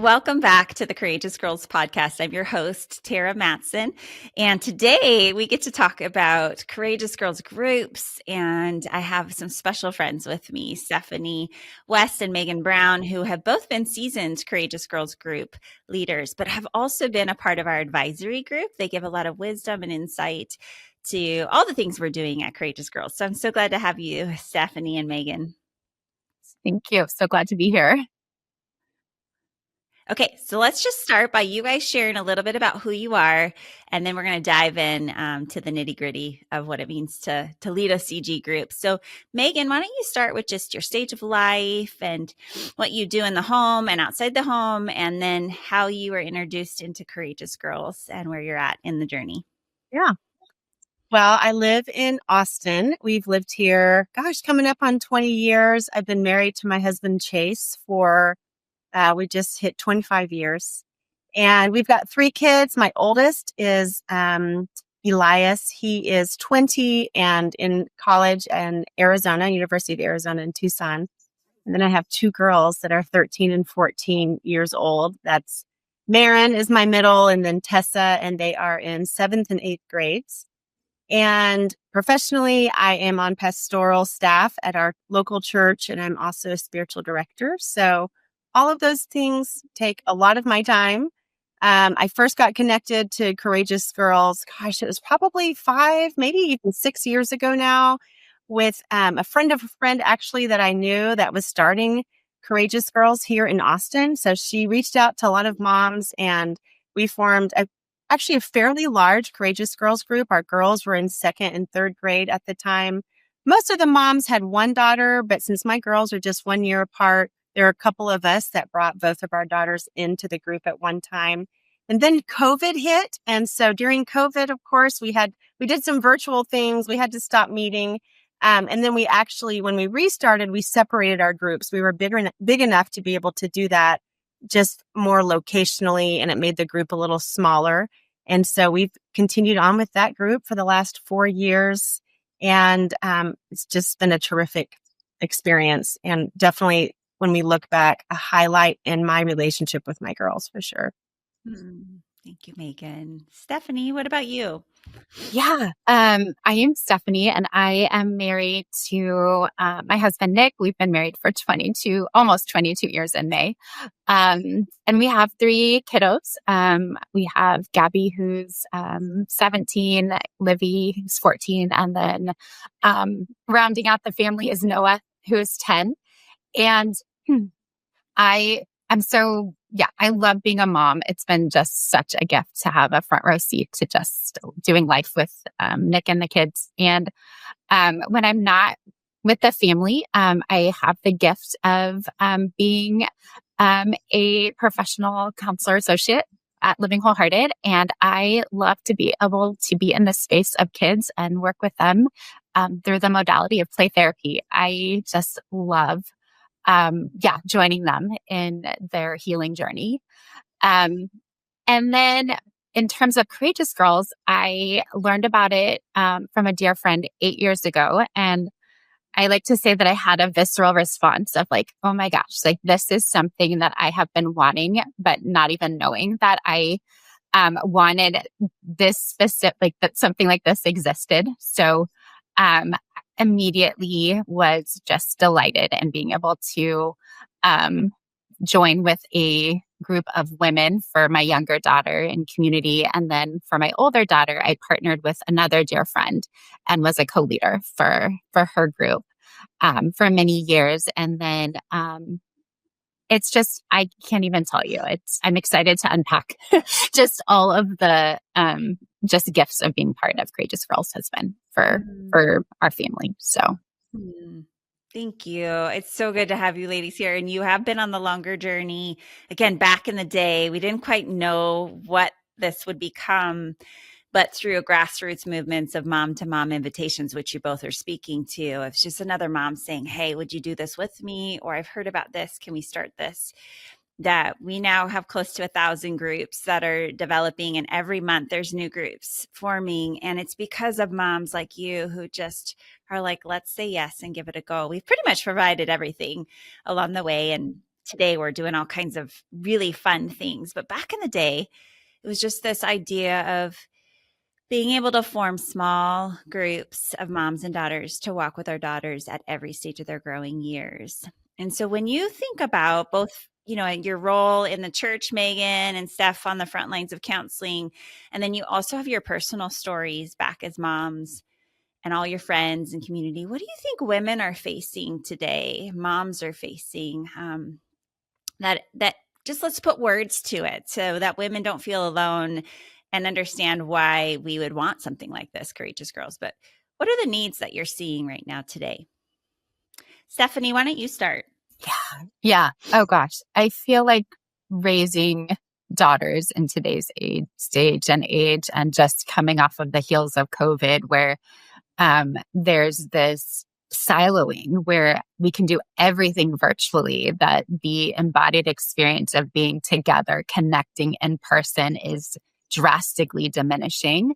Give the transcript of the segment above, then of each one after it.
welcome back to the Courageous Girls podcast. I'm your host, Terra Mattson, and today we get to talk about Courageous Girls groups, and I have some special friends with me, Stephanie West and Megan Brown, who have both been seasoned Courageous Girls group leaders, but have also been a part of our advisory group. They give a lot of wisdom and insight to all the things we're doing at Courageous Girls. So I'm so glad to have you, Stephanie and Megan. Thank you. So glad to be here. Okay, so let's just start by you guys sharing a little bit about who you are, and then we're going to dive in to the nitty gritty of what it means to lead a CG group. So, Megan, why don't you start with just your stage of life and what you do in the home and outside the home, and then how you were introduced into Courageous Girls and where you're at in the journey. Yeah. Well, I live in Austin. We've lived here, coming up on 20 years. I've been married to my husband, Chase, for we just hit 25 years. And we've got 3 kids. My oldest is Elias. He is 20 and in college in Arizona, University of Arizona in Tucson. And then I have 2 girls that are 13 and 14 years old. That's Marin is my middle, and then Tessa, and they are in 7th and 8th grades. And professionally, I am on pastoral staff at our local church, and I'm also a spiritual director. So all of those things take a lot of my time. I first got connected to Courageous Girls, it was probably 5, maybe even 6 years ago now, with a friend of a friend actually that I knew that was starting Courageous Girls here in Austin. So she reached out to a lot of moms, and we formed actually a fairly large Courageous Girls group. Our girls were in 2nd and 3rd grade at the time. Most of the moms had one daughter, but since my girls are just 1 year apart, there are a couple of us that brought both of our daughters into the group at one time. And then COVID hit. And so during COVID, of course, we did some virtual things. We had to stop meeting. And then we actually, when we restarted, we separated our groups. We were big enough to be able to do that just more locationally, and it made the group a little smaller. And so we've continued on with that group for the last 4 years. And it's just been a terrific experience, and definitely, when we look back, a highlight in my relationship with my girls, for sure. Thank you, Megan. Stephanie, what about you? Yeah, I am Stephanie, and I am married to my husband, Nick. We've been married for almost 22 years in May. And we have 3 kiddos. We have Gabby, who's 17, Livy, who's 14, and then rounding out the family is Noah, who is 10. And I love being a mom. It's been just such a gift to have a front row seat to just doing life with Nick and the kids. And when I'm not with the family, I have the gift of being a professional counselor associate at Living Wholehearted. And I love to be able to be in the space of kids and work with them through the modality of play therapy. I just love joining them in their healing journey. And then in terms of Courageous Girls, I learned about it from a dear friend 8 years ago. And I like to say that I had a visceral response of like, oh my gosh, like this is something that I have been wanting, but not even knowing that I wanted this specific, that something like this existed. So immediately was just delighted in being able to join with a group of women for my younger daughter in community. And then for my older daughter, I partnered with another dear friend and was a co-leader for her group for many years. And then it's just, I can't even tell you. I'm excited to unpack just all of the just gifts of being part of Courageous Girls has been for our family. So. Thank you. It's so good to have you ladies here. And you have been on the longer journey. Again, back in the day, we didn't quite know what this would become, but through grassroots movements of mom to mom invitations, which you both are speaking to, it's just another mom saying, hey, would you do this with me? Or I've heard about this. Can we start this? That we now have close to 1,000 groups that are developing, and every month there's new groups forming. And it's because of moms like you who just are like, let's say yes and give it a go. We've pretty much provided everything along the way. And today we're doing all kinds of really fun things. But back in the day, it was just this idea of being able to form small groups of moms and daughters to walk with our daughters at every stage of their growing years. And so when you think about both, your role in the church, Meghan and Steph on the front lines of counseling, and then you also have your personal stories back as moms and all your friends and community, what do you think women are facing today? Moms are facing that just let's put words to it so that women don't feel alone and understand why we would want something like this, Courageous Girls. But what are the needs that you're seeing right now today? Stephanie, why don't you start? Yeah. Oh gosh. I feel like raising daughters in today's age and just coming off of the heels of COVID where there's this siloing where we can do everything virtually, that the embodied experience of being together, connecting in person is drastically diminishing.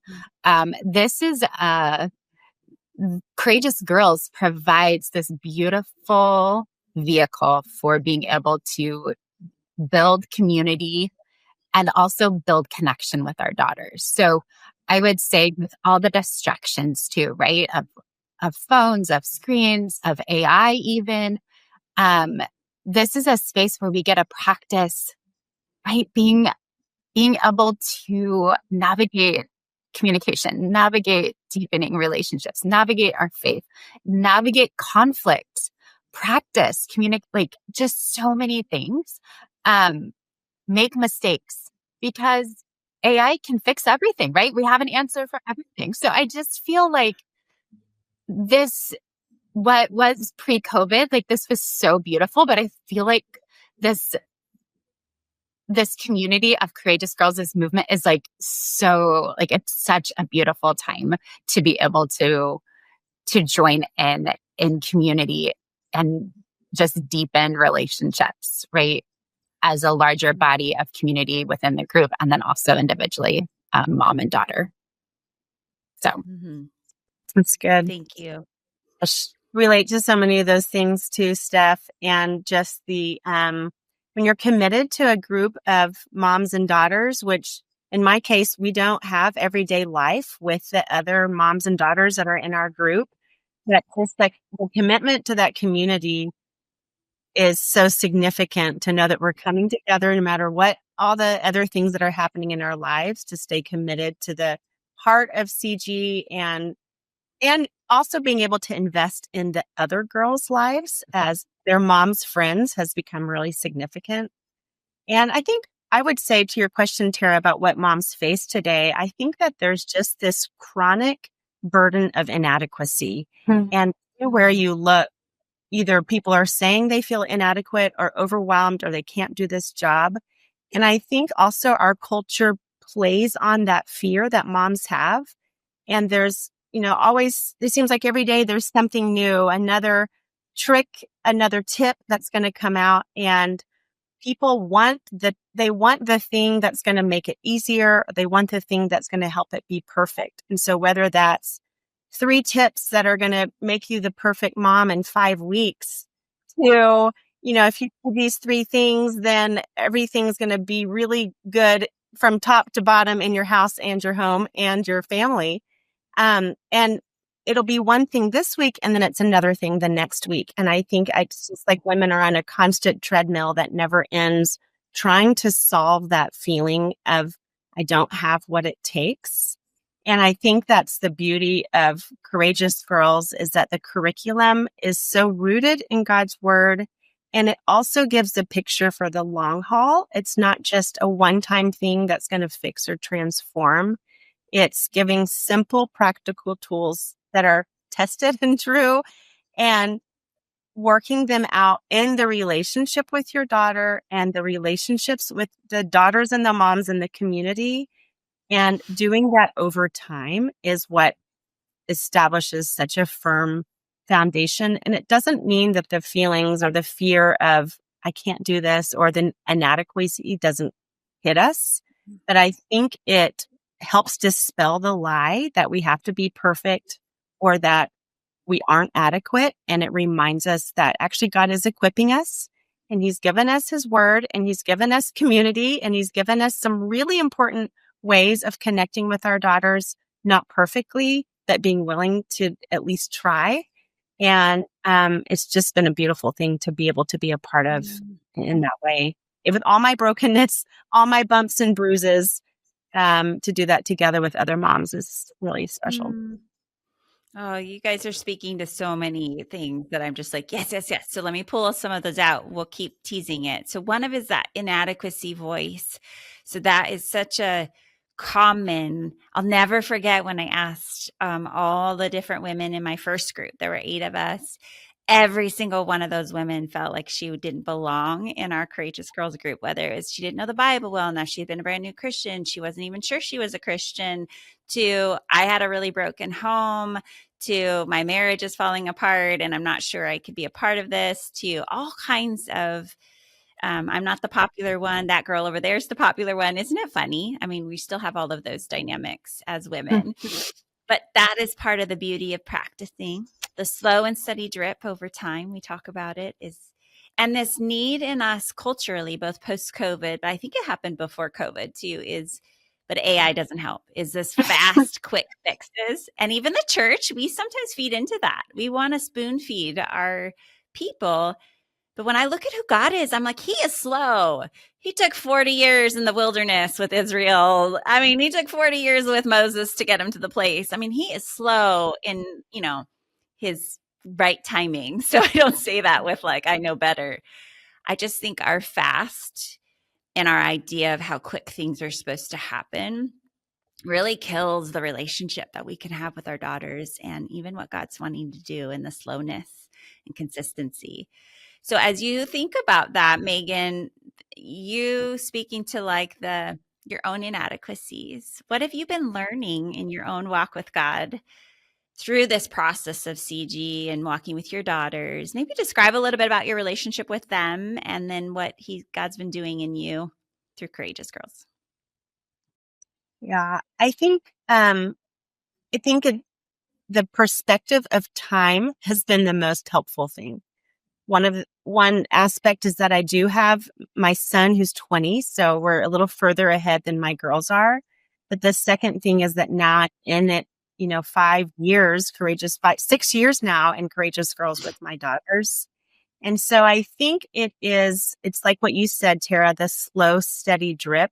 This is Courageous Girls provides this beautiful vehicle for being able to build community and also build connection with our daughters. So I would say with all the distractions too, right? Of phones, of screens, of AI even, this is a space where we get to practice, right? Being able to navigate communication, navigate deepening relationships, navigate our faith, navigate conflict, practice, communicate, like just so many things. Make mistakes because AI can fix everything, right? We have an answer for everything. So I just feel like what was pre-COVID, like this was so beautiful, but I feel like this community of Courageous Girls, this movement is like so, like it's such a beautiful time to be able to join in community and just deepen relationships, right? As a larger body of community within the group, and then also individually, mom and daughter. So That's good. Thank you. Relate to so many of those things too, Steph, and just the when you're committed to a group of moms and daughters, which in my case, we don't have everyday life with the other moms and daughters that are in our group, but just like the commitment to that community is so significant to know that we're coming together no matter what, all the other things that are happening in our lives, to stay committed to the heart of CG and also being able to invest in the other girls' lives as their moms' friends has become really significant. And I think I would say to your question, Tara, about what moms face today, I think that there's just this chronic burden of inadequacy. And where you look, either people are saying they feel inadequate or overwhelmed or they can't do this job. And I think also our culture plays on that fear that moms have. And there's, always, it seems like every day there's something new, another trick, another tip that's going to come out. And people want the thing that's going to make it easier. They want the thing that's going to help it be perfect. And so whether that's 3 tips that are going to make you the perfect mom in 5 weeks to, if you do these 3 things, then everything's going to be really good from top to bottom in your house and your home and your family. And it'll be one thing this week and then it's another thing the next week. And I think it's just like women are on a constant treadmill that never ends, trying to solve that feeling of, I don't have what it takes. And I think that's the beauty of Courageous Girls, is that the curriculum is so rooted in God's word. And it also gives a picture for the long haul. It's not just a one-time thing that's going to fix or transform. It's giving simple, practical tools that are tested and true, and working them out in the relationship with your daughter and the relationships with the daughters and the moms in the community. And doing that over time is what establishes such a firm foundation. And it doesn't mean that the feelings or the fear of, I can't do this, or the inadequacy doesn't hit us. But I think it helps dispel the lie that we have to be perfect or that we aren't adequate. And it reminds us that actually God is equipping us and he's given us his word, and he's given us community, and he's given us some really important ways of connecting with our daughters, not perfectly, but being willing to at least try. And it's just been a beautiful thing to be able to be a part of in that way. With all my brokenness, all my bumps and bruises, to do that together with other moms is really special. Oh, you guys are speaking to so many things that I'm just like, yes, yes, yes. So let me pull some of those out. We'll keep teasing it. So one of is that inadequacy voice. So that is such a common, I'll never forget when I asked all the different women in my first group, there were 8 of us. Every single one of those women felt like she didn't belong in our Courageous Girls group, whether it's she didn't know the Bible well enough, she had been a brand new Christian, she wasn't even sure she was a Christian, to I had a really broken home, to my marriage is falling apart and I'm not sure I could be a part of this, to all kinds of I'm not the popular one. That girl over there is the popular one. Isn't it funny? I mean, we still have all of those dynamics as women. But that is part of the beauty of practicing. The slow and steady drip over time, we talk about it, and this need in us culturally, both post-COVID, but I think it happened before COVID too, but AI doesn't help, is this fast, quick fixes. And even the church, we sometimes feed into that. We want to spoon feed our people. But when I look at who God is, I'm like, he is slow. He took 40 years in the wilderness with Israel. I mean, he took 40 years with Moses to get him to the place. I mean, he is slow in, his right timing. So I don't say that with like, I know better. I just think our fast and our idea of how quick things are supposed to happen really kills the relationship that we can have with our daughters and even what God's wanting to do in the slowness and consistency. So as you think about that, Meghan, you speaking to like your own inadequacies, what have you been learning in your own walk with God through this process of CG and walking with your daughters? Maybe describe a little bit about your relationship with them and then what God's been doing in you through Courageous Girls. Yeah, I think the perspective of time has been the most helpful thing. One aspect is that I do have my son who's 20, so we're a little further ahead than my girls are. But the second thing is that now in it, 5 years, 6 years now in Courageous Girls with my daughters. And so I think it's like what you said, Tara, the slow, steady drip.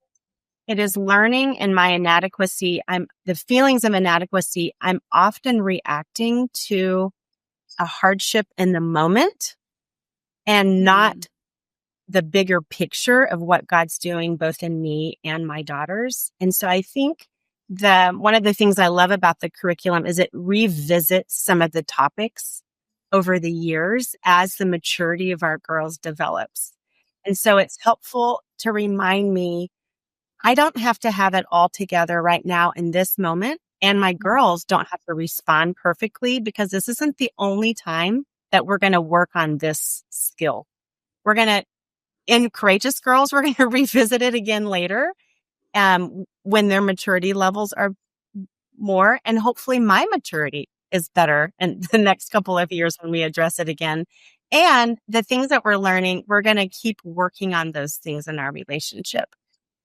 It is learning in my inadequacy. The feelings of inadequacy. I'm often reacting to a hardship in the moment and not the bigger picture of what God's doing both in me and my daughters. And so I think one of the things I love about the curriculum is it revisits some of the topics over the years as the maturity of our girls develops. And so it's helpful to remind me I don't have to have it all together right now in this moment. And my girls don't have to respond perfectly because this isn't the only time that we're going to work on this skill. In Courageous Girls, we're going to revisit it again later when their maturity levels are more. And hopefully my maturity is better in the next couple of years when we address it again. And the things that we're learning, we're going to keep working on those things in our relationship.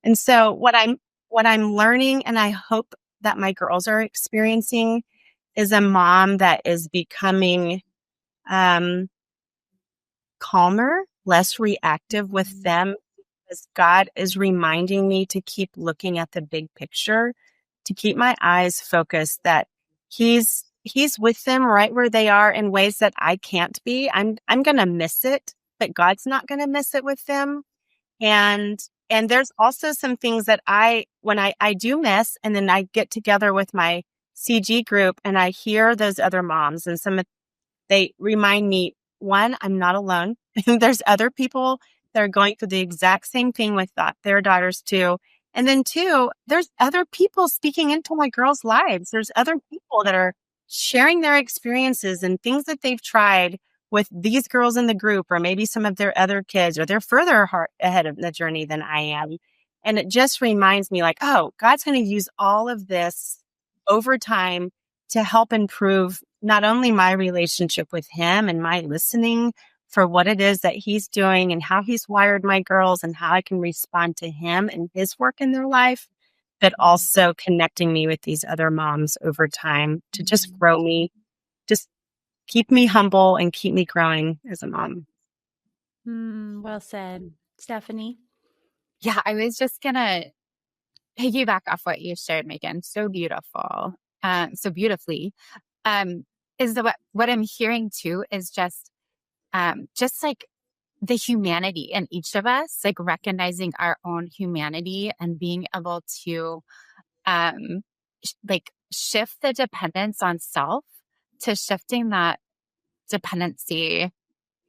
And so what I'm learning, and I hope that my girls are experiencing, is a mom that is becoming calmer, less reactive with them, because God is reminding me to keep looking at the big picture, to keep my eyes focused that He's with them right where they are in ways that I can't be. I'm going to miss it, but God's not going to miss it with them. And there's also some things that when I do miss, and then I get together with my CG group and I hear those other moms and they remind me, one, I'm not alone. There's other people that are going through the exact same thing with their daughters too. And then two, there's other people speaking into my girls' lives. There's other people that are sharing their experiences and things that they've tried with these girls in the group, or maybe some of their other kids, or they're further ahead of the journey than I am. And it just reminds me like, oh, God's going to use all of this over time to help improve not only my relationship with Him and my listening for what it is that he's doing and how he's wired my girls and how I can respond to him and his work in their life, but also connecting me with these other moms over time to just grow me, just keep me humble and keep me growing as a mom. Well said. Stephanie? Yeah, I was just gonna piggyback off what you shared, Megan. So beautiful, so beautifully. Is the what I'm hearing too is just like the humanity in each of us, like recognizing our own humanity and being able to like shift the dependence on self to shifting that dependency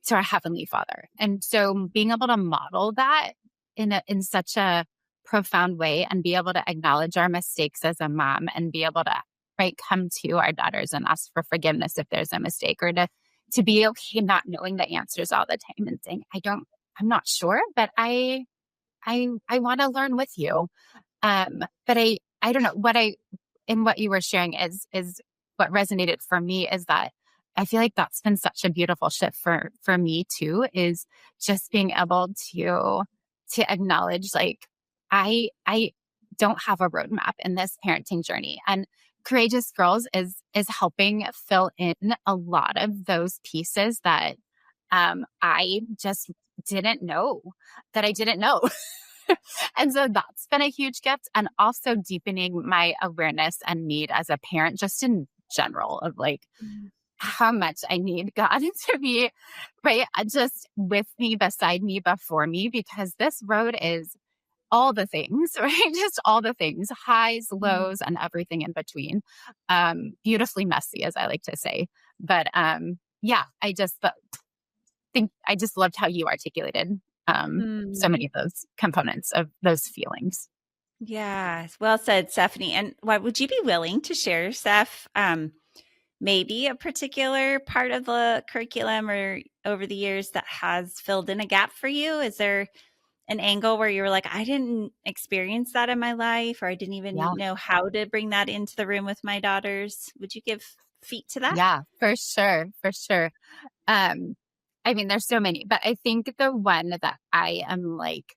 to our Heavenly Father. And so being able to model that in such a profound way and be able to acknowledge our mistakes as a mom and be able to come to our daughters and ask for forgiveness if there's a mistake, or to be okay not knowing the answers all the time and saying, I'm not sure, but I want to learn with you. But I don't know what you were sharing is what resonated for me is that I feel like that's been such a beautiful shift for me too, is just being able to acknowledge, like, I don't have a roadmap in this parenting journey, and Courageous Girls is helping fill in a lot of those pieces that I just didn't know that I didn't know. And so that's been a huge gift, and also deepening my awareness and need as a parent, just in general, of like how much I need God to be just with me, beside me, before me, because this road is all the things, right? Just all the things, highs, lows, and everything in between. Beautifully messy, as I like to say. But yeah, I just think I just loved how you articulated so many of those components of those feelings. Yeah, well said, Stephanie. And what would you be willing to share, Steph? Maybe a particular part of the curriculum or over the years that has filled in a gap for you? Is there an angle where you were like, I didn't experience that in my life, or I didn't Yeah. even know how to bring that into the room with my daughters? Would you give feet to that? Yeah, for sure. For sure. I mean, there's so many, but I think the one that I am like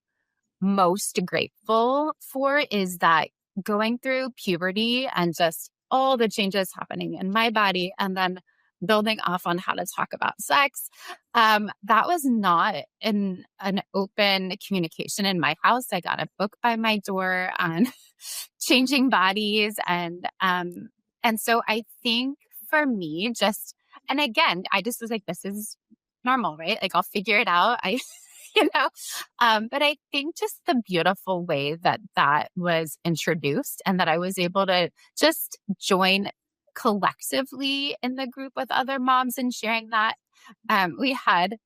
most grateful for is that going through puberty and just all the changes happening in my body, and then building off on how to talk about sex, that was not in an open communication in my house. I got a book by my door on changing bodies, and so I think for me, just, and again, I just was like, this is normal, right? Like, I'll figure it out. You know, but I think just the beautiful way that was introduced, and that I was able to just join collectively in the group with other moms and sharing that. We had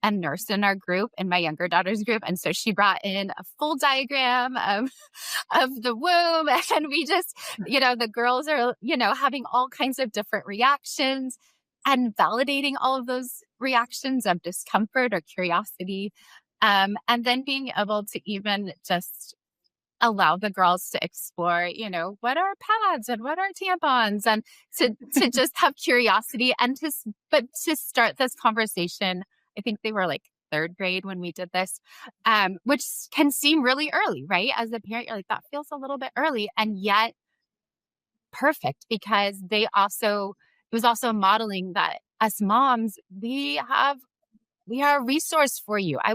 a nurse in our group, in my younger daughter's group, and so she brought in a full diagram of the womb, and we just, the girls are, having all kinds of different reactions, and validating all of those reactions of discomfort or curiosity. And then being able to even just allow the girls to explore, what are pads and what are tampons, and to just have curiosity, and but to start this conversation. I think they were like third grade when we did this, which can seem really early, right? As a parent, you're like, that feels a little bit early, and yet perfect, because it was also modeling that us moms, we are a resource for you. I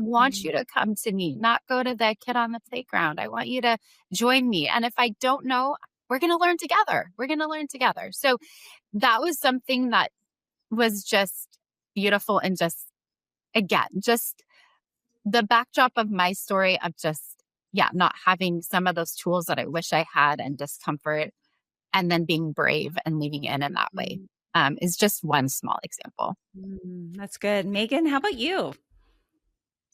want you to come to me, not go to the kid on the playground. I want you to join me. And if I don't know, we're going to learn together. So that was something that was just beautiful. And just, again, just the backdrop of my story of just, not having some of those tools that I wish I had, and discomfort, and then being brave and leaning in that way, is just one small example. That's good. Megan, how about you?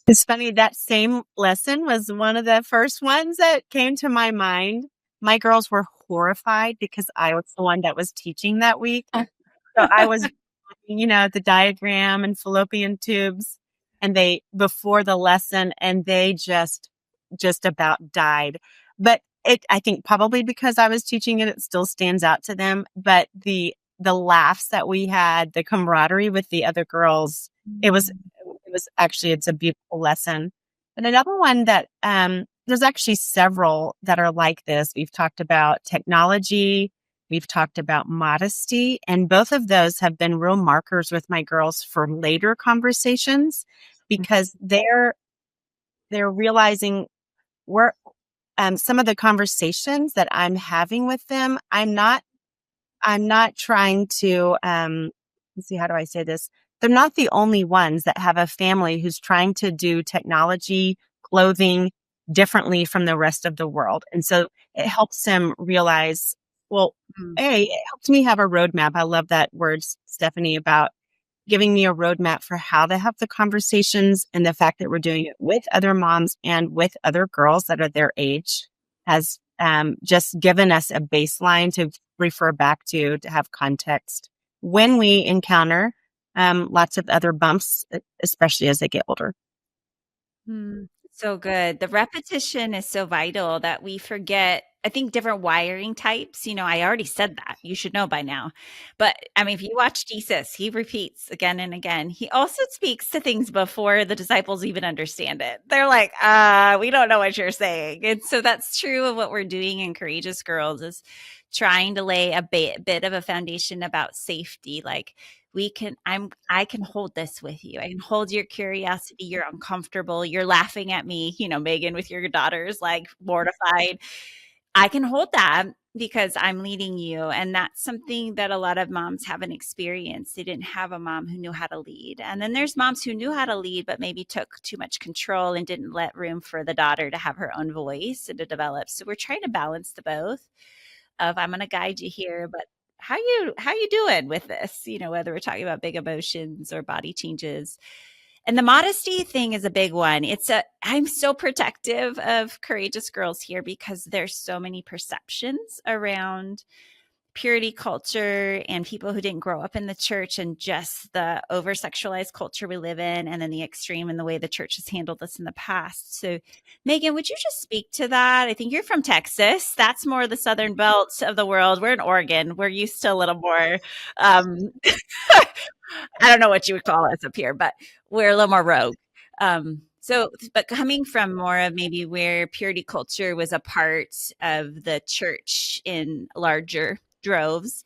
It's funny, that same lesson was one of the first ones that came to my mind. My girls were horrified because I was the one that was teaching that week. So I was, the diagram and fallopian tubes, and before the lesson, and they just about died. But I think probably because I was teaching it, it still stands out to them. But the the laughs that we had, the camaraderie with the other girls. It's a beautiful lesson. And another one that, there's actually several that are like this. We've talked about technology. We've talked about modesty, and both of those have been real markers with my girls for later conversations because they're realizing we're some of the conversations that I'm having with them. I'm not trying to let's see, how do I say this? They're not the only ones that have a family who's trying to do technology, clothing differently from the rest of the world. And so it helps them realize, well, it helps me have a roadmap. I love that word, Stephanie, about giving me a roadmap for how to have the conversations, and the fact that we're doing it with other moms and with other girls that are their age has just given us a baseline to refer back to have context when we encounter lots of other bumps, especially as they get older. So good. The repetition is so vital that we forget, I think, different wiring types. I already said that. You should know by now. But I mean, if you watch Jesus, he repeats again and again. He also speaks to things before the disciples even understand it. They're like, we don't know what you're saying. And so that's true of what we're doing in Courageous Girls, is trying to lay a bit of a foundation about safety. Like, I can hold this with you. I can hold your curiosity. You're uncomfortable. You're laughing at me, Meghan, with your daughters, like mortified. I can hold that because I'm leading you. And that's something that a lot of moms haven't experienced. They didn't have a mom who knew how to lead. And then there's moms who knew how to lead, but maybe took too much control and didn't let room for the daughter to have her own voice and to develop. So we're trying to balance the both of, I'm going to guide you here, but how you doing with this? Whether we're talking about big emotions or body changes. And the modesty thing is a big one. I'm so protective of Courageous Girls here because there's so many perceptions around purity culture and people who didn't grow up in the church, and just the over sexualized culture we live in, and then the extreme in the way the church has handled this in the past. So Meghan, would you just speak to that? I think you're from Texas. That's more the southern belt of the world. We're in Oregon. We're used to a little more I don't know what you would call us up here, but we're a little more rogue. But coming from more of maybe where purity culture was a part of the church in larger droves,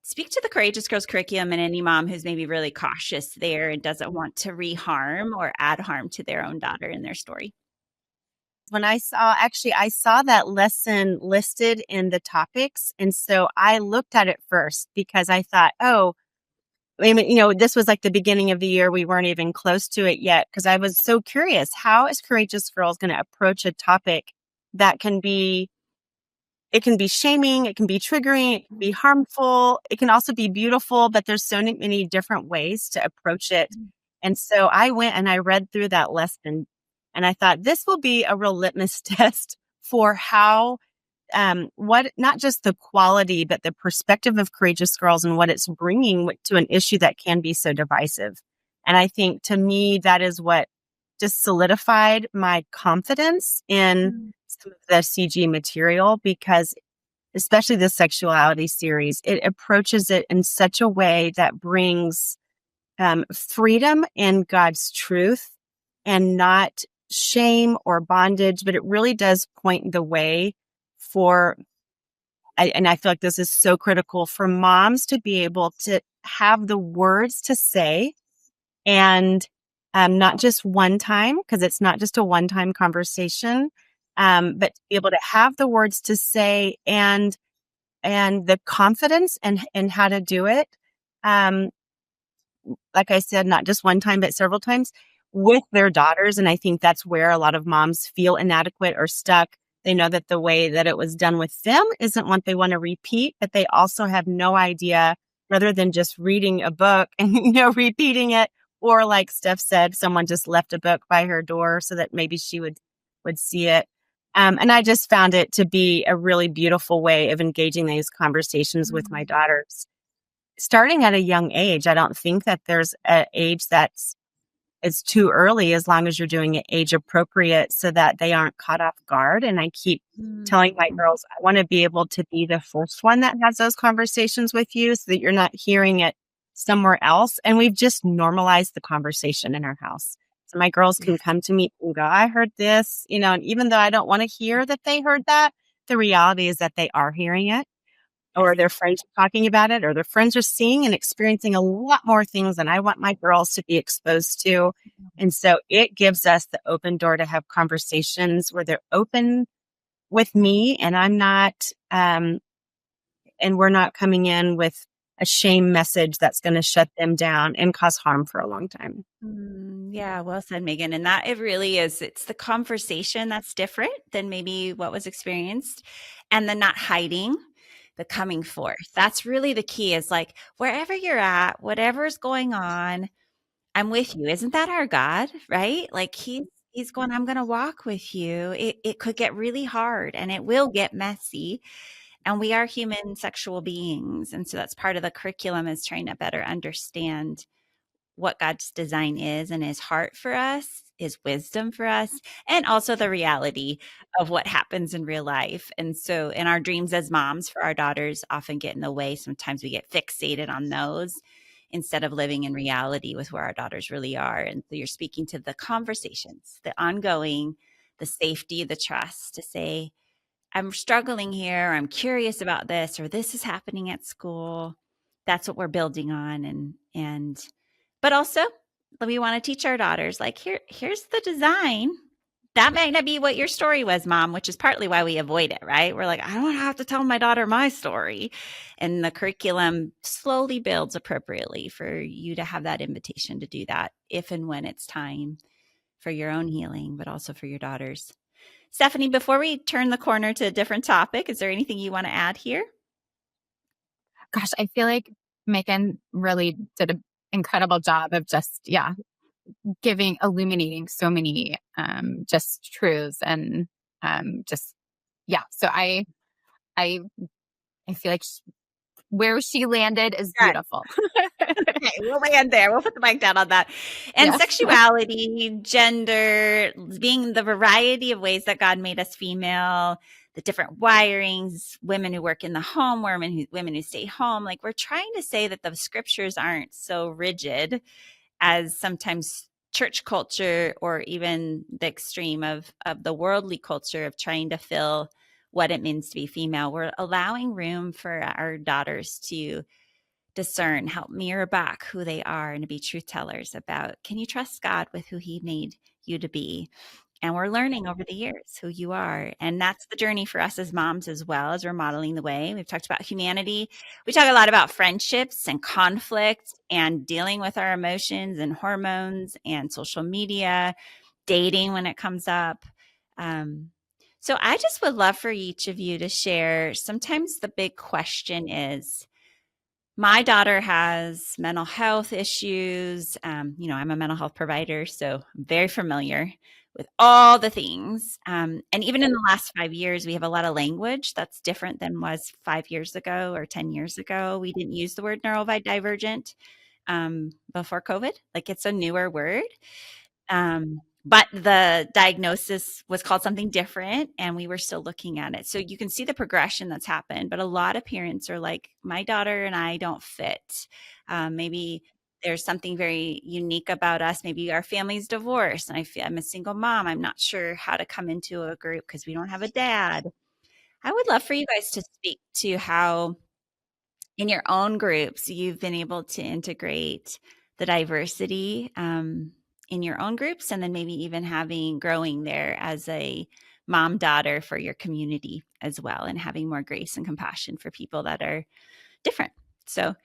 speak to the Courageous Girls curriculum and any mom who's maybe really cautious there and doesn't want to reharm or add harm to their own daughter in their story. When I saw that lesson listed in the topics. And so I looked at it first because I thought, I mean, this was like the beginning of the year. We weren't even close to it yet because I was so curious. How is Courageous Girls going to approach a topic that it can be shaming, it can be triggering, it can be harmful, it can also be beautiful, but there's so many different ways to approach it. And so I went and I read through that lesson, and I thought this will be a real litmus test for how what, not just the quality, but the perspective of Courageous Girls and what it's bringing to an issue that can be so divisive. And I think, to me, that is what just solidified my confidence in some of the CG material, because especially the sexuality series, it approaches it in such a way that brings freedom in God's truth and not shame or bondage, but it really does point the way for, and I feel like this is so critical for moms to be able to have the words to say, and not just one time, because it's not just a one-time conversation, but to be able to have the words to say and the confidence and how to do it. Like I said, not just one time, but several times with their daughters. And I think that's where a lot of moms feel inadequate or stuck. They know that the way that it was done with them isn't what they want to repeat, but they also have no idea, rather than just reading a book and, repeating it. Or like Steph said, someone just left a book by her door so that maybe she would see it. And I just found it to be a really beautiful way of engaging these conversations with my daughters. Starting at a young age, I don't think that there's an age that's it's too early as long as you're doing it age appropriate so that they aren't caught off guard. And I keep telling my girls, I want to be able to be the first one that has those conversations with you so that you're not hearing it somewhere else. And we've just normalized the conversation in our house. So my girls can come to me and go, I heard this, and even though I don't want to hear that they heard that, the reality is that they are hearing it, or their friends are talking about it, or their friends are seeing and experiencing a lot more things than I want my girls to be exposed to. And so it gives us the open door to have conversations where they're open with me, and I'm not, and we're not coming in with a shame message that's going to shut them down and cause harm for a long time. Yeah, well said, Megan. And that it really is, it's the conversation that's different than maybe what was experienced, and then not hiding, the coming forth. That's really the key, is like, wherever you're at, whatever's going on, I'm with you. Isn't that our God, right? Like he's going, I'm going to walk with you. It could get really hard and it will get messy. And we are human sexual beings. And so that's part of the curriculum, is trying to better understand what God's design is and his heart for us, his wisdom for us, and also the reality of what happens in real life. And so in our dreams as moms for our daughters often get in the way. Sometimes we get fixated on those instead of living in reality with where our daughters really are. And so you're speaking to the conversations, the ongoing, the safety, the trust to say, I'm struggling here, or I'm curious about this, or this is happening at school. That's what we're building on. But also we want to teach our daughters, like, here's the design. That might not be what your story was, Mom, which is partly why we avoid it, right? We're like, I don't have to tell my daughter my story. And the curriculum slowly builds appropriately for you to have that invitation to do that if and when it's time for your own healing, but also for your daughters. Stephanie, before we turn the corner to a different topic, is there anything you want to add here? Gosh, I feel like Megan really did an incredible job of just, illuminating so many just truths and So I feel like where she landed is Good. beautiful. Okay, we'll land there. We'll put the mic down on that. And Yes. sexuality, gender, being the variety of ways that God made us female, the different wirings, women who work in the home, women who stay home. Like, we're trying to say that the scriptures aren't so rigid as sometimes church culture, or even the extreme of the worldly culture of trying to fill what it means to be female. We're allowing room for our daughters to discern, help mirror back who they are, and to be truth tellers about, can you trust God with who he made you to be? And we're learning over the years who you are. And that's the journey for us as moms, as well as we're modeling the way. We've talked about humanity. We talk a lot about friendships and conflict and dealing with our emotions and hormones and social media, dating when it comes up. So I just would love for each of you to share. Sometimes the big question is, my daughter has mental health issues. I'm a mental health provider, so I'm very familiar with all the things. And even in the last 5 years, we have a lot of language that's different than was 5 years ago or 10 years ago. We didn't use the word neurodivergent before COVID. Like, it's a newer word. But the diagnosis was called something different, and we were still looking at it. So you can see the progression that's happened. But a lot of parents are like, my daughter and I don't fit. Maybe there's something very unique about us. Maybe our family's divorced, and I'm a single mom. I'm not sure how to come into a group because we don't have a dad. I would love for you guys to speak to how, in your own groups, you've been able to integrate the diversity in your own groups, and then maybe even growing there as a mom daughter for your community as well, and having more grace and compassion for people that are different. So,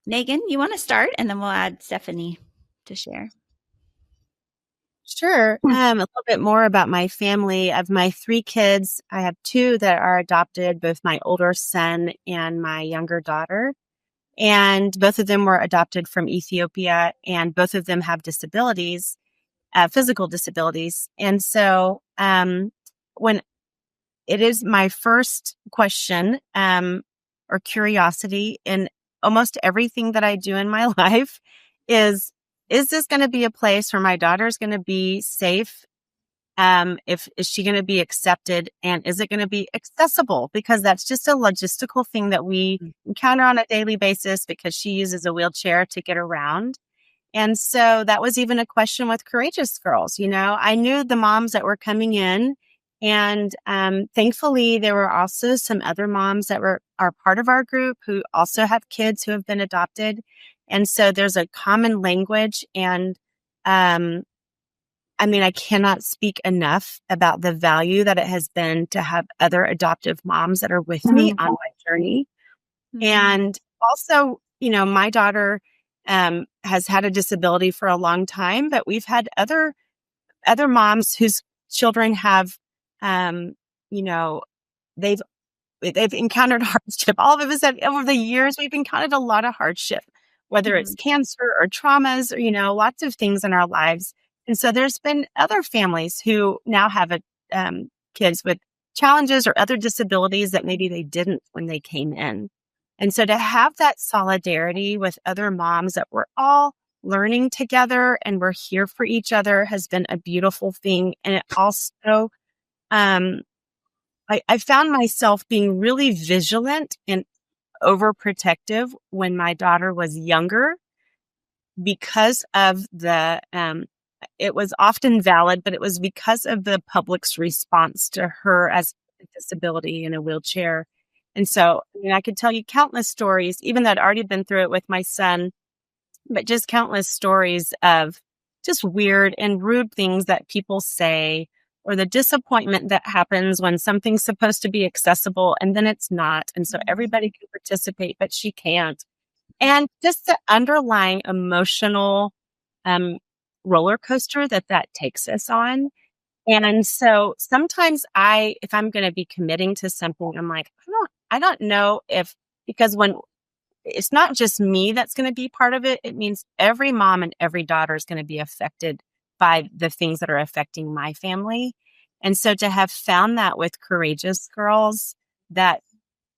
Megan, you want to start, and then we'll add Stephanie to share. Sure. A little bit more about my family. Of my 3 kids, I have 2 that are adopted, both my older son and my younger daughter. And both of them were adopted from Ethiopia, and both of them have disabilities, physical disabilities. And so when it is my first question or curiosity in almost everything that I do in my life is, is this going to be a place where my daughter's going to be safe? Is she going to be accepted, and is it going to be accessible? Because that's just a logistical thing that we encounter on a daily basis because she uses a wheelchair to get around. And so that was even a question with Courageous Girls. I knew the moms that were coming in, and thankfully there were also some other moms that are part of our group who also have kids who have been adopted. And so there's a common language, and I cannot speak enough about the value that it has been to have other adoptive moms that are with me on my journey. And also, my daughter has had a disability for a long time, but we've had other moms whose children have, you know, they've encountered hardship. All of us over the years, we've encountered a lot of hardship, whether it's cancer or traumas or, lots of things in our lives. And so there's been other families who now have kids with challenges or other disabilities that maybe they didn't when they came in. And so to have that solidarity with other moms that we're all learning together and we're here for each other has been a beautiful thing. And it also, I found myself being really vigilant and overprotective when my daughter was younger because of it was often valid, but it was because of the public's response to her as a disability in a wheelchair. And so, I could tell you countless stories, even though I'd already been through it with my son, but just countless stories of just weird and rude things that people say, or the disappointment that happens when something's supposed to be accessible and then it's not. And so everybody can participate, but she can't. And just the underlying emotional roller coaster that takes us on. And so sometimes if I'm going to be committing to something, I'm like, I don't know because when it's not just me that's going to be part of it, it means every mom and every daughter is going to be affected by the things that are affecting my family. And so to have found that with Courageous Girls, that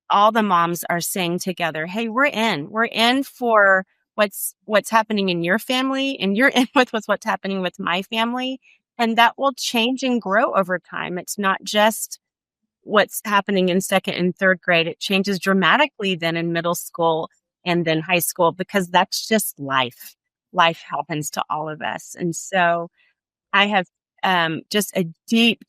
all the moms are saying together, hey, we're in for what's happening in your family, and you're in with what's happening with my family. And that will change and grow over time. It's not just what's happening in second and third grade. It changes dramatically then in middle school and then high school, because that's just life. Life happens to all of us. And so I have just a deep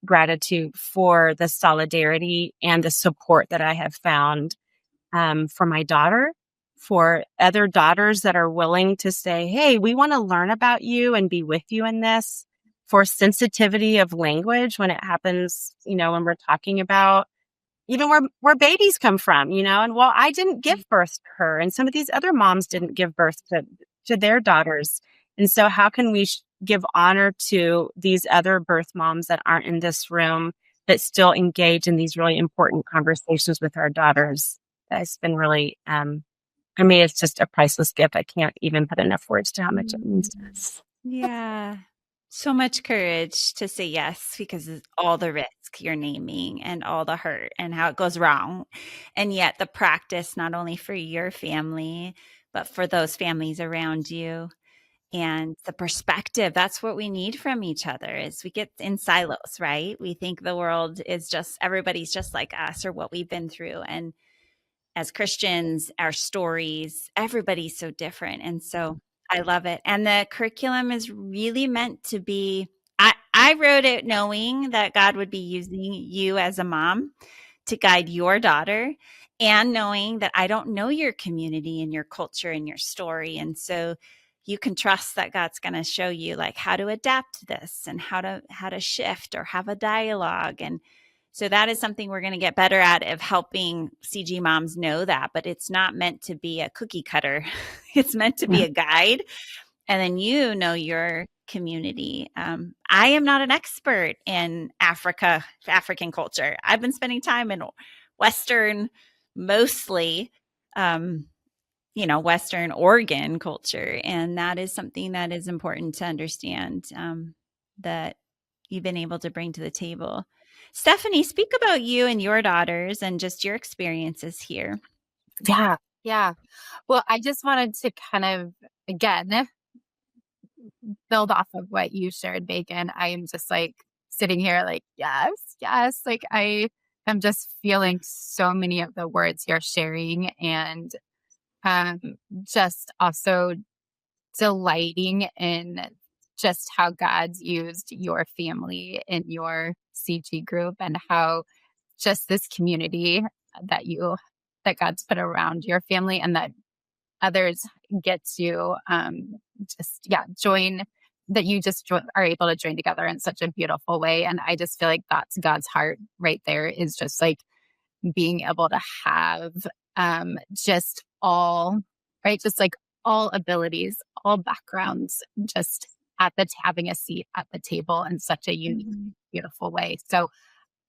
gratitude for the solidarity and the support that I have found for my daughter, for other daughters that are willing to say, hey, we want to learn about you and be with you in this, for sensitivity of language when it happens, when we're talking about even where babies come from, and I didn't give birth to her, and some of these other moms didn't give birth to their daughters. And so how can we give honor to these other birth moms that aren't in this room, but still engage in these really important conversations with our daughters? It's been really, it's just a priceless gift. I can't even put enough words to how much it means to us. Yeah. So much courage to say yes, because of all the risk you're naming and all the hurt and how it goes wrong. And yet the practice, not only for your family, but for those families around you, and the perspective. That's what we need from each other, is we get in silos, right? We think the world is everybody's just like us or what we've been through. And as Christians, our stories, everybody's so different. And so I love it. And the curriculum is really meant to be, I wrote it knowing that God would be using you as a mom to guide your daughter, and knowing that I don't know your community and your culture and your story. And so you can trust that God's going to show you like how to adapt this and how to shift or have a dialogue. And so that is something we're going to get better at, of helping CG moms know that, but it's not meant to be a cookie cutter. It's meant to be a guide. And then your community. I am not an expert in African culture. I've been spending time in Western, mostly, Western Oregon culture. And that is something that is important to understand, that you've been able to bring to the table. Stephanie, speak about you and your daughters and just your experiences here. Yeah. Well, I just wanted to kind of, again, build off of what you shared, Megan. I am just like sitting here like, yes, yes. Like I am just feeling so many of the words you're sharing, and um, just also delighting in just how God's used your family in your CG group, and how just this community that that God's put around your family, and that others get to just join, that you just are able to join together in such a beautiful way. And I just feel like that's God's heart right there, is just like being able to have just all, right, just like all abilities, all backgrounds, just having a seat at the table in such a unique, Mhm. beautiful way. So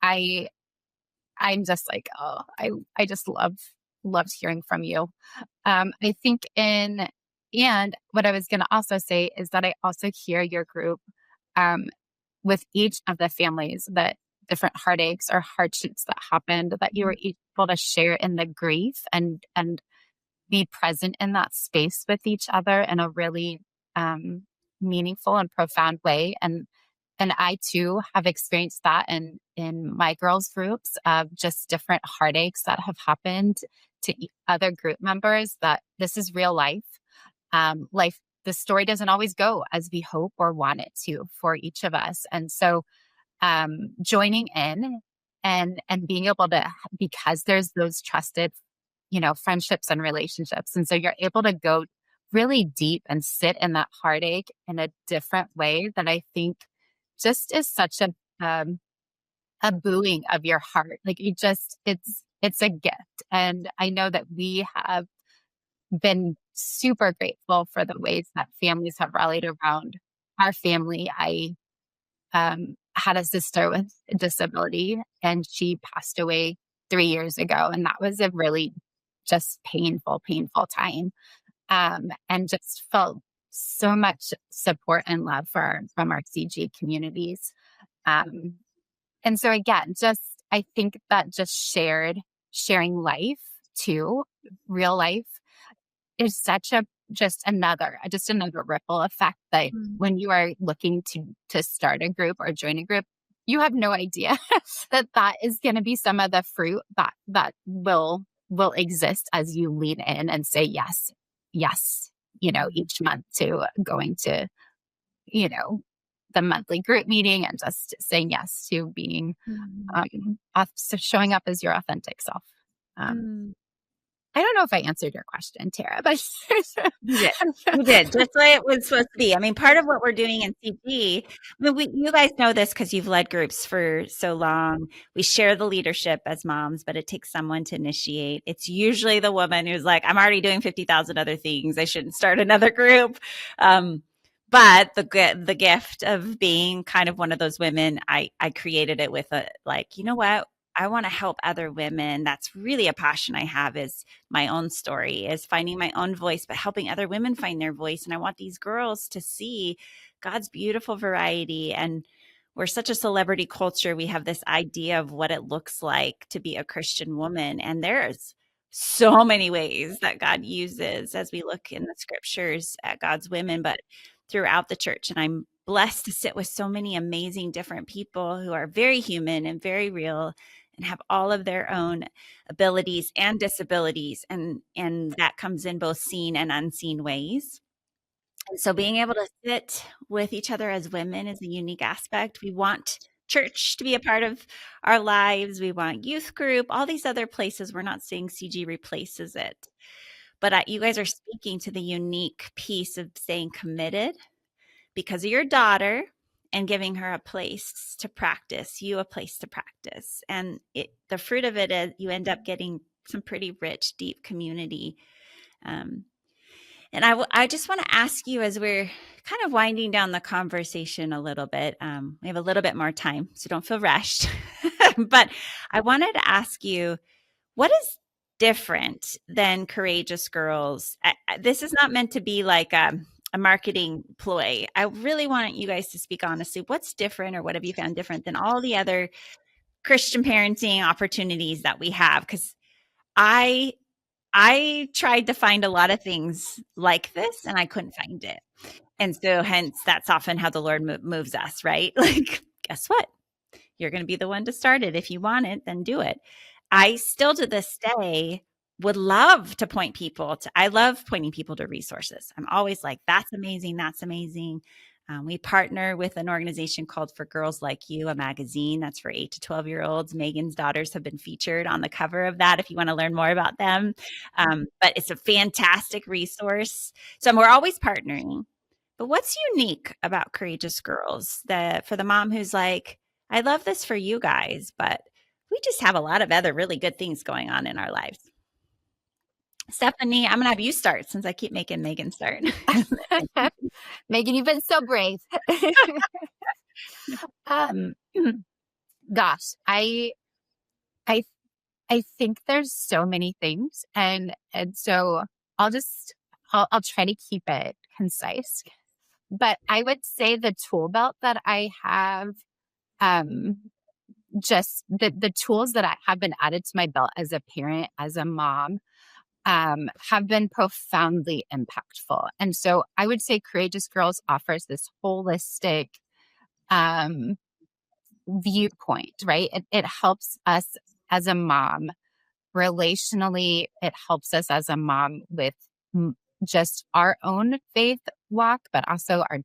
I I'm just like, oh, I just loved hearing from you. I think and what I was going to also say is that I also hear your group um, with each of the families, that different heartaches or hardships that happened, that you were able to share in the grief, and be present in that space with each other in a really um, meaningful and profound way. And I too have experienced that in my girls groups of just different heartaches that have happened to other group members, that this is real life. Life, the story doesn't always go as we hope or want it to for each of us. And so joining in and being able to, because there's those trusted, friendships and relationships. And so you're able to go really deep and sit in that heartache in a different way, that I think just is such a buoying of your heart. Like it's a gift. And I know that we have been super grateful for the ways that families have rallied around our family. I had a sister with a disability, and she passed away 3 years ago. And that was a really just painful, painful time. And just felt so much support and love from our CG communities. Um, and so again, just, I think that just sharing life too, real life, is such a just another ripple effect, that Mm. when you are looking to start a group or join a group, you have no idea that is going to be some of the fruit that will exist as you lean in and say yes, yes, each month, to going to, you know the monthly group meeting, and just saying yes to being Mm. so showing up as your authentic self. um, Mm. I don't know if I answered your question, Tara, but You did. You did, just the way it was supposed to be. I mean, part of what we're doing in CG, I mean, you guys know this because you've led groups for so long. We share the leadership as moms, but it takes someone to initiate. It's usually the woman who's like, I'm already doing 50,000 other things. I shouldn't start another group. Um, but the gift of being kind of one of those women, I created it with a, like, you know what? I want to help other women. That's really a passion I have, is my own story, is finding my own voice, but helping other women find their voice. And I want these girls to see God's beautiful variety. And we're such a celebrity culture. We have this idea of what it looks like to be a Christian woman. And there's so many ways that God uses as we look in the scriptures at God's women, but throughout the church. And I'm blessed to sit with so many amazing different people who are very human and very real, and have all of their own abilities and disabilities, and that comes in both seen and unseen ways. And so being able to sit with each other as women is a unique aspect. We want church to be a part of our lives. We want youth group, all these other places. We're not saying CG replaces it, but you guys are speaking to the unique piece of staying committed because of your daughter, and giving her a place to practice, you a place to practice. And the fruit of it is you end up getting some pretty rich, deep community. Um, and I just want to ask you, as we're kind of winding down the conversation a little bit, we have a little bit more time, so don't feel rushed. But I wanted to ask you, what is different than Courageous Girls? This is not meant to be like a marketing ploy. I really want you guys to speak honestly. What's different, or what have you found different than all the other Christian parenting opportunities that we have? Because I I tried to find a lot of things like this and I couldn't find it. And so hence that's often how the Lord moves us, right? Like, guess what? You're going to be the one to start it. If you want it, then do it. I still to this day would love to point people to, I love pointing people to resources. I'm always like, that's amazing. That's amazing. We partner with an organization called For Girls Like You, a magazine that's for 8 to 12-year-olds. Megan's daughters have been featured on the cover of that if you want to learn more about them. But it's a fantastic resource. So we're always partnering. But what's unique about Courageous Girls that for the mom who's like, I love this for you guys, but we just have a lot of other really good things going on in our lives. Stephanie, I'm going to have you start since I keep making Megan start. Megan, you've been so brave. Gosh, I think there's so many things, and so I'll try to keep it concise. But I would say the tool belt that I have, just the tools that I have been added to my belt as a parent, as a mom, have been profoundly impactful. And so I would say Courageous Girls offers this holistic viewpoint, right? It helps us as a mom relationally. It helps us as a mom with just our own faith walk, but also our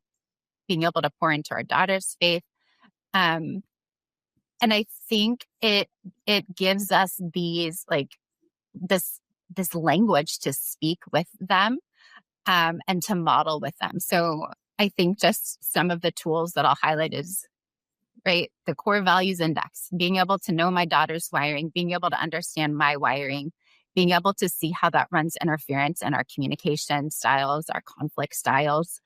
being able to pour into our daughter's faith. And I think it gives us these this language to speak with them, and to model with them. So I think just some of the tools that I'll highlight is, right, the core values index, being able to know my daughter's wiring, being able to understand my wiring, being able to see how that runs interference in our communication styles, our conflict styles.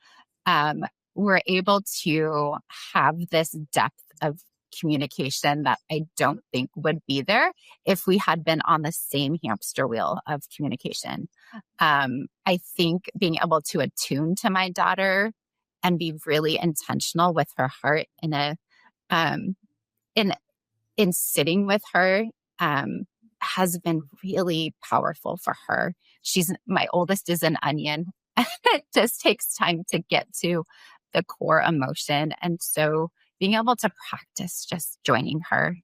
We're able to have this depth of communication that I don't think would be there if we had been on the same hamster wheel of communication. I think being able to attune to my daughter and be really intentional with her heart in a in sitting with her has been really powerful for her. My oldest is an onion. It just takes time to get to the core emotion. And so being able to practice just joining her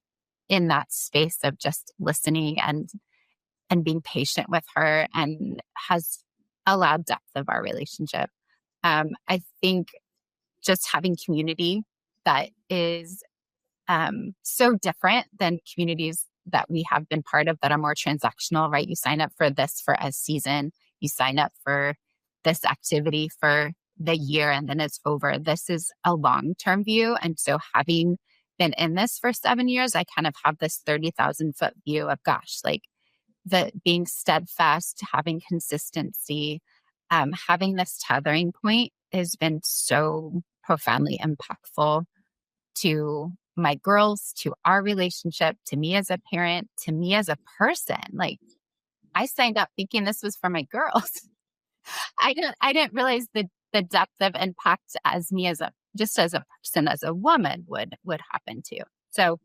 in that space of just listening and being patient with her and has allowed depth of our relationship. I think just having community that is so different than communities that we have been part of that are more transactional, right? You sign up for this for a season, you sign up for this activity for the year, and then it's over. This is a long-term view. And so having been in this for 7 years, I kind of have this 30,000-foot view of, gosh, like the being steadfast, having consistency, having this tethering point has been so profoundly impactful to my girls, to our relationship, to me as a parent, to me as a person. Like, I signed up thinking this was for my girls. I didn't realize the depth of impact as me as a person, as a woman would happen to. So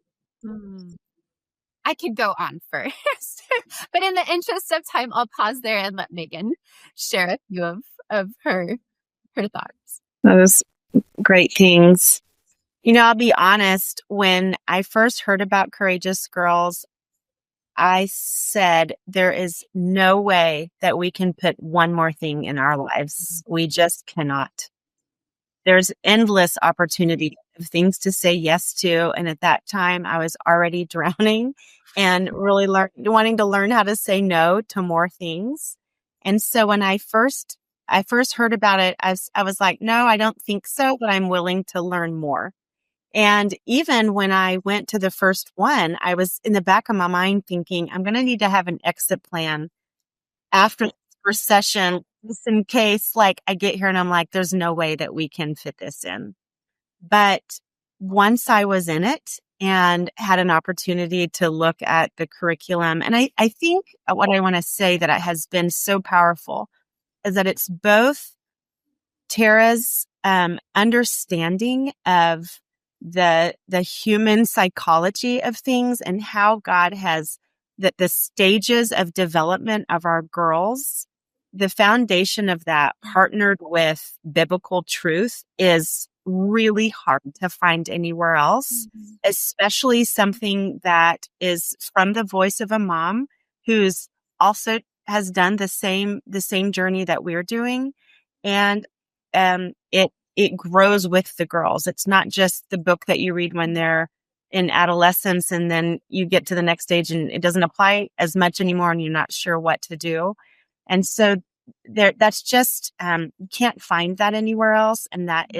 I could go on first, but in the interest of time, I'll pause there and let Megan share a few of her thoughts. Those great things. You know, I'll be honest, when I first heard about Courageous Girls, I said, there is no way that we can put one more thing in our lives. We just cannot. There's endless opportunity of things to say yes to. And at that time, I was already drowning and really wanting to learn how to say no to more things. And so when I first heard about it, I was like, no, I don't think so, but I'm willing to learn more. And even when I went to the first one, I was in the back of my mind thinking, I'm going to need to have an exit plan after the first session, just in case like I get here and I'm like, there's no way that we can fit this in. But once I was in it and had an opportunity to look at the curriculum, and I think what I want to say that it has been so powerful is that it's both Tara's understanding of the human psychology of things and how God has that the stages of development of our girls, the foundation of that partnered with biblical truth is really hard to find anywhere else, especially something that is from the voice of a mom who's also has done the same journey that we're doing. And it grows with the girls. It's not just the book that you read when they're in adolescence and then you get to the next stage and it doesn't apply as much anymore and you're not sure what to do. And so that's just you can't find that anywhere else. And that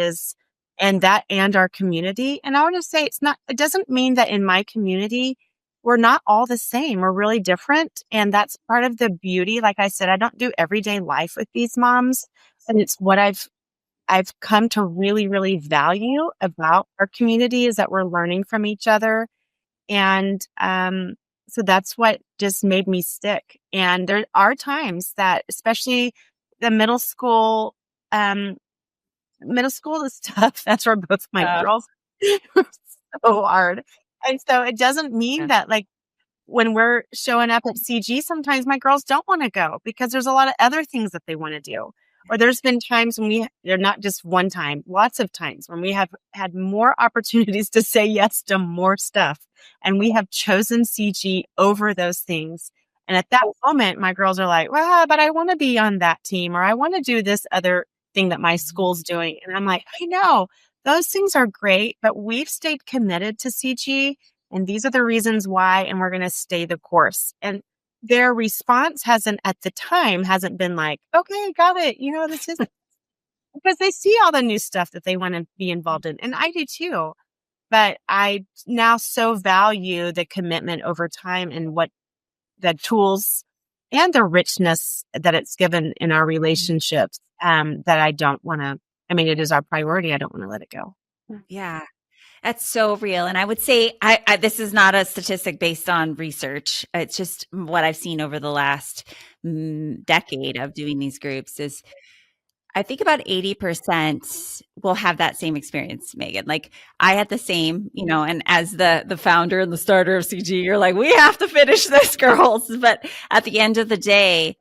and our community. And I want to say it doesn't mean that in my community we're not all the same. We're really different. And that's part of the beauty. Like I said, I don't do everyday life with these moms. And it's what I've come to really, really value about our community is that we're learning from each other. And so that's what just made me stick. And there are times that, especially the middle school is tough. That's where both my girls were so hard. And so it doesn't mean that like when we're showing up at CG, sometimes my girls don't want to go because there's a lot of other things that they want to do. Or there's been times when they're not just one time, lots of times when we have had more opportunities to say yes to more stuff. And we have chosen CG over those things. And at that moment, my girls are like, well, but I want to be on that team or I want to do this other thing that my school's doing. And I'm like, I know those things are great, but we've stayed committed to CG. And these are the reasons why, and we're going to stay the course. And their response hasn't been like, okay, got it. This is because they see all the new stuff that they want to be involved in. And I do too. But I now so value the commitment over time and what the tools and the richness that it's given in our relationships that I don't want to, it is our priority. I don't want to let it go. Yeah. That's so real. And I would say this is not a statistic based on research. It's just what I've seen over the last decade of doing these groups is I think about 80% will have that same experience, Megan. Like I had the same, and as the founder and the starter of CG, you're like, we have to finish this, girls. But at the end of the day,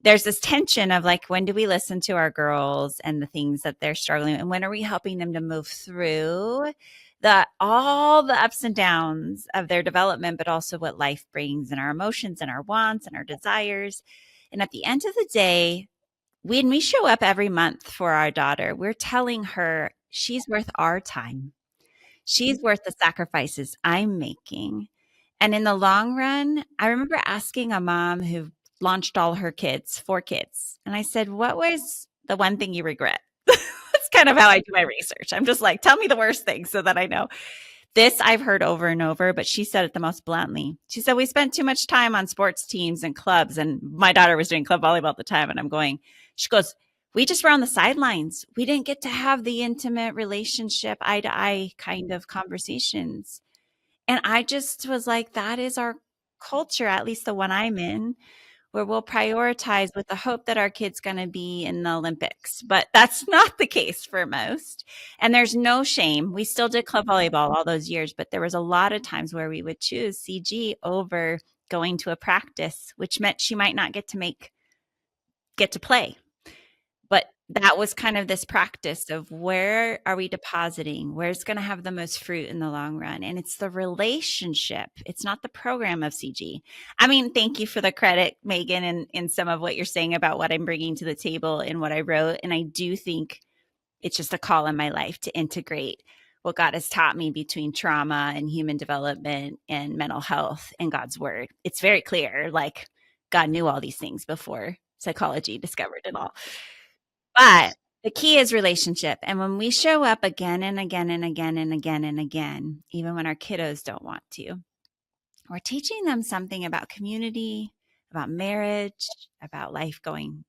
there's this tension of like, when do we listen to our girls and the things that they're struggling with, and when are we helping them to move through all the ups and downs of their development, but also what life brings and our emotions and our wants and our desires. And at the end of the day, when we show up every month for our daughter, we're telling her she's worth our time. She's worth the sacrifices I'm making. And in the long run, I remember asking a mom who launched all her kids, 4 kids. And I said, what was the one thing you regret? That's kind of how I do my research. I'm just like, tell me the worst thing so that I know. This I've heard over and over, but she said it the most bluntly. She said, we spent too much time on sports teams and clubs. And my daughter was doing club volleyball at the time. And she goes, we just were on the sidelines. We didn't get to have the intimate relationship, eye to eye kind of conversations. And I just was like, that is our culture, at least the one I'm in, where we'll prioritize with the hope that our kid's going to be in the Olympics. But that's not the case for most. And there's no shame. We still did club volleyball all those years, but there was a lot of times where we would choose CG over going to a practice, which meant she might not get to play. But that was kind of this practice of where are we depositing? Where's going to have the most fruit in the long run? And it's the relationship. It's not the program of CG. Thank you for the credit, Megan, and in some of what you're saying about what I'm bringing to the table and what I wrote. And I do think it's just a call in my life to integrate what God has taught me between trauma and human development and mental health and God's word. It's very clear, like God knew all these things before psychology discovered it all. But the key is relationship. And when we show up again and again and again and again and again, even when our kiddos don't want to, we're teaching them something about community, about marriage, about life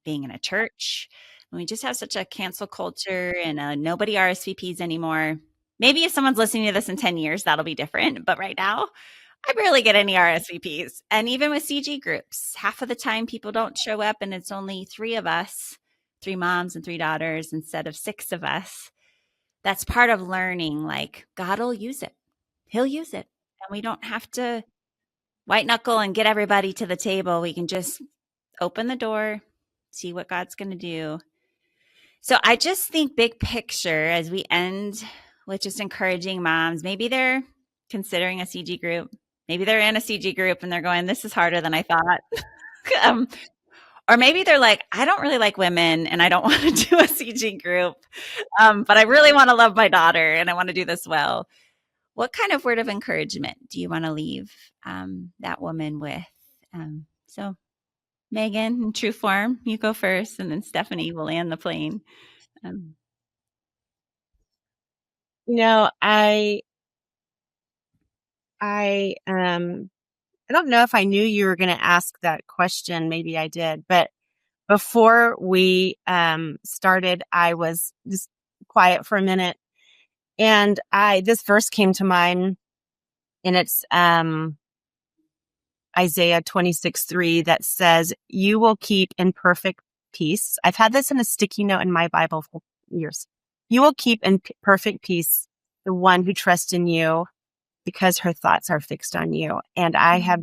being in a church. And we just have such a cancel culture and nobody RSVPs anymore. Maybe if someone's listening to this in 10 years, that'll be different. But right now, I barely get any RSVPs. And even with CG groups, half of the time people don't show up and it's only 3 of us. 3 moms and 3 daughters instead of 6 of us. That's part of learning, like God will use it. He'll use it. And we don't have to white knuckle and get everybody to the table. We can just open the door, see what God's going to do. So I just think big picture as we end with just encouraging moms. Maybe they're considering a CG group. Maybe they're in a CG group and they're going, this is harder than I thought. um, or maybe they're like, I don't really like women and I don't want to do a CG group, but I really want to love my daughter and I want to do this well. What kind of word of encouragement do you want to leave that woman with? So Megan, in true form, you go first, and then Stephanie will land the plane. Um, I don't know if I knew you were going to ask that question. Maybe I did, but before we started, I was just quiet for a minute, and this verse came to mind, and it's Isaiah 26:3 that says, "You will keep in perfect peace." I've had this in a sticky note in my Bible for years. "You will keep in perfect peace the one who trusts in you, because her thoughts are fixed on you." And I have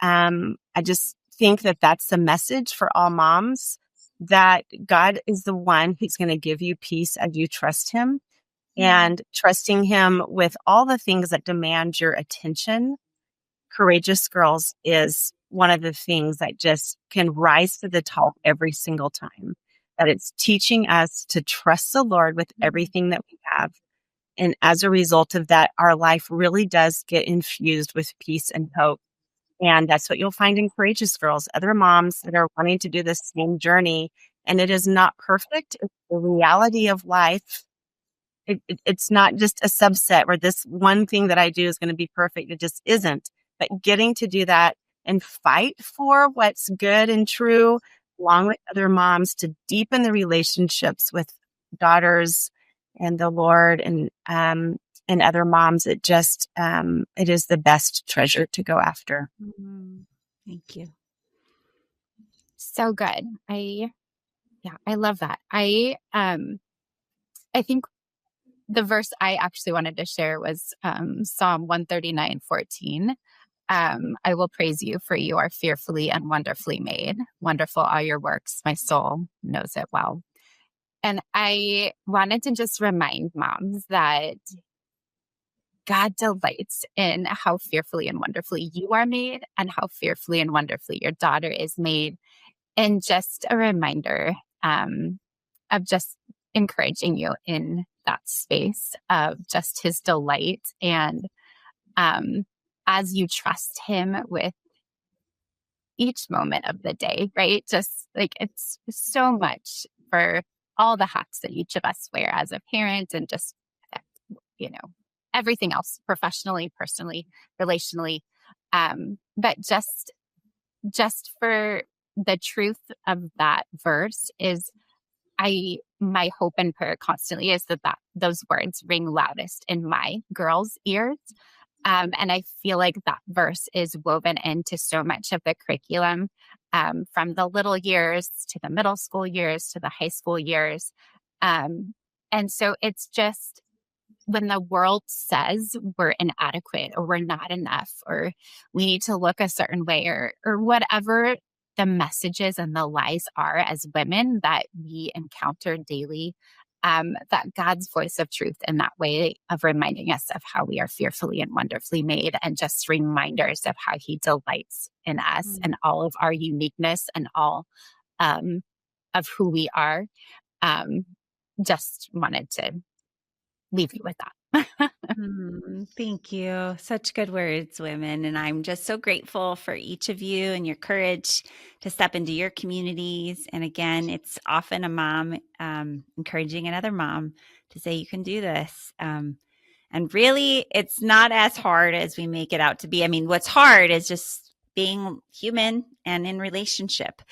I just think that that's the message for all moms, that God is the one who's going to give you peace as you trust him, and trusting him with all the things that demand your attention. Courageous Girls is one of the things that just can rise to the top every single time, that it's teaching us to trust the Lord with everything that we have. And as a result of that, our life really does get infused with peace and hope. And that's what you'll find in Courageous Girls, other moms that are wanting to do the same journey. And it is not perfect. It's the reality of life. It's not just a subset where this one thing that I do is going to be perfect. It just isn't. But getting to do that and fight for what's good and true, along with other moms, to deepen the relationships with daughters and the Lord and other moms, it is the best treasure to go after. Thank you. So good. I love that. I think the verse I actually wanted to share was Psalm 139:14. I will praise you, for you are fearfully and wonderfully made. Wonderful are your works. My soul knows it well. And I wanted to just remind moms that God delights in how fearfully and wonderfully you are made and how fearfully and wonderfully your daughter is made. And just a reminder of just encouraging you in that space of just his delight. And as you trust him with each moment of the day, right? Just like it's so much for all the hats that each of us wear as a parent, and just, everything else, professionally, personally, relationally. But just for the truth of that verse is, my hope and prayer constantly is that those words ring loudest in my girls' ears. And I feel like that verse is woven into so much of the curriculum, from the little years to the middle school years to the high school years. And so it's just, when the world says we're inadequate or we're not enough or we need to look a certain way, or whatever the messages and the lies are as women that we encounter daily, that God's voice of truth in that way of reminding us of how we are fearfully and wonderfully made, and just reminders of how he delights in us and all of our uniqueness and all of who we are. Just wanted to leave you with that. Thank you. Such good words, women. And I'm just so grateful for each of you and your courage to step into your communities. And again, it's often a mom encouraging another mom to say, you can do this. And really, it's not as hard as we make it out to be. I mean, what's hard is just being human and in relationship.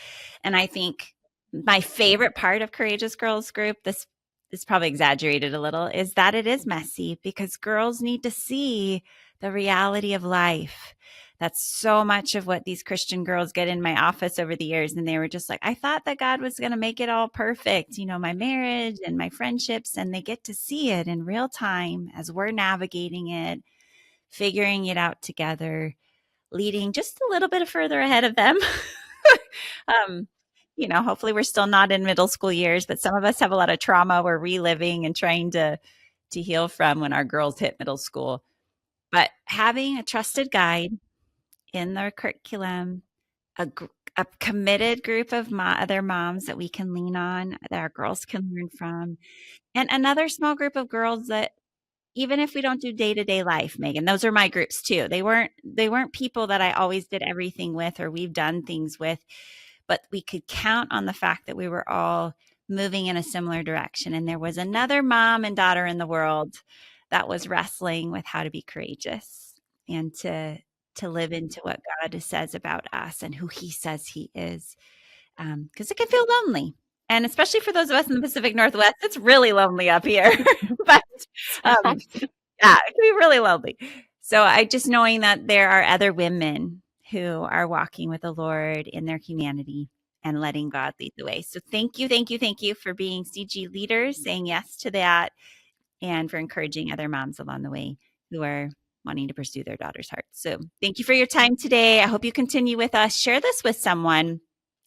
And I think my favorite part of Courageous Girls Group, this is probably exaggerated a little, is that it is messy, because girls need to see the reality of life. That's so much of what these Christian girls get in my office over the years. And they were just like, I thought that God was going to make it all perfect, my marriage and my friendships. And they get to see it in real time as we're navigating it, figuring it out together. leading just a little bit further ahead of them. um, hopefully we're still not in middle school years, but some of us have a lot of trauma we're reliving and trying to heal from when our girls hit middle school. But having a trusted guide in their curriculum, a committed group of other moms that we can lean on, that our girls can learn from, and another small group of girls that even if we don't do day-to-day life, Megan, those are my groups too. They weren't people that I always did everything with or we've done things with, but we could count on the fact that we were all moving in a similar direction. And there was another mom and daughter in the world that was wrestling with how to be courageous and to live into what God says about us and who he says he is. Because it can feel lonely. And especially for those of us in the Pacific Northwest, it's really lonely up here. But yeah, it can be really lonely. So I just knowing that there are other women who are walking with the Lord in their humanity and letting God lead the way. So thank you for being CG leaders, saying yes to that, and for encouraging other moms along the way who are wanting to pursue their daughter's heart. So thank you for your time today. I hope you continue with us. Share this with someone.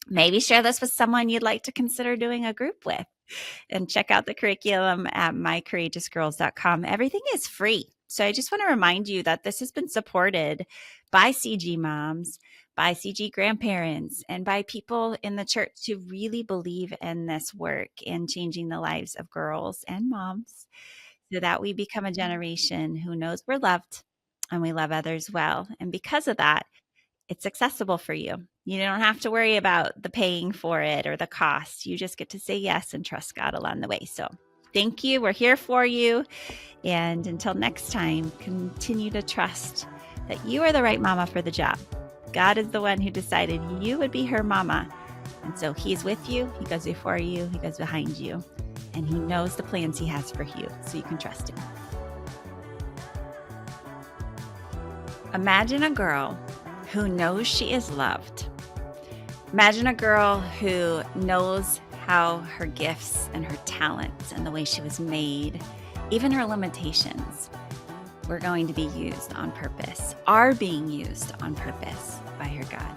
Maybe share this with someone you'd like to consider doing a group with. And check out the curriculum at mycourageousgirls.com. Everything is free. So I just want to remind you that this has been supported by CG moms, by CG grandparents, and by people in the church who really believe in this work in changing the lives of girls and moms so that we become a generation who knows we're loved and we love others well. And because of that, it's accessible for you. You don't have to worry about the paying for it or the cost. You just get to say yes and trust God along the way. So thank you. We're here for you. And until next time, continue to trust that you are the right mama for the job. God is the one who decided you would be her mama. And so he's with you. He goes before you. He goes behind you. And he knows the plans he has for you. So you can trust him. Imagine a girl who knows she is loved. Imagine a girl who knows how her gifts and her talents and the way she was made, even her limitations, were going to be used on purpose, are being used on purpose by her God.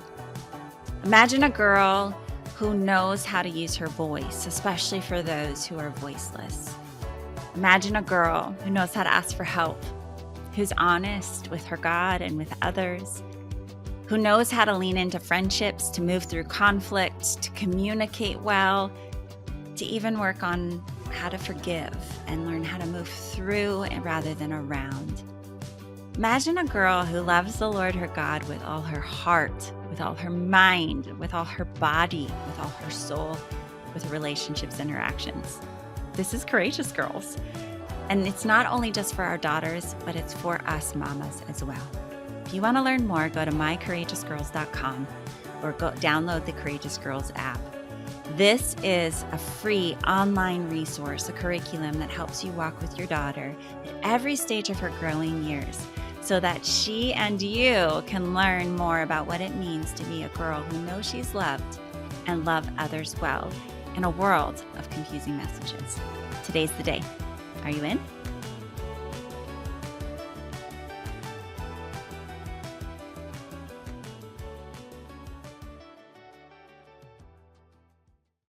Imagine a girl who knows how to use her voice, especially for those who are voiceless. Imagine a girl who knows how to ask for help, who's honest with her God and with others, who knows how to lean into friendships, to move through conflict, to communicate well, to even work on how to forgive and learn how to move through rather than around. Imagine a girl who loves the Lord her God with all her heart, with all her mind, with all her body, with all her soul, with relationships and her actions. This is Courageous Girls. And it's not only just for our daughters, but it's for us mamas as well. If you want to learn more, go to mycourageousgirls.com or go download the Courageous Girls app. This is a free online resource, a curriculum that helps you walk with your daughter at every stage of her growing years so that she and you can learn more about what it means to be a girl who knows she's loved and love others well in a world of confusing messages. Today's the day. Are you in?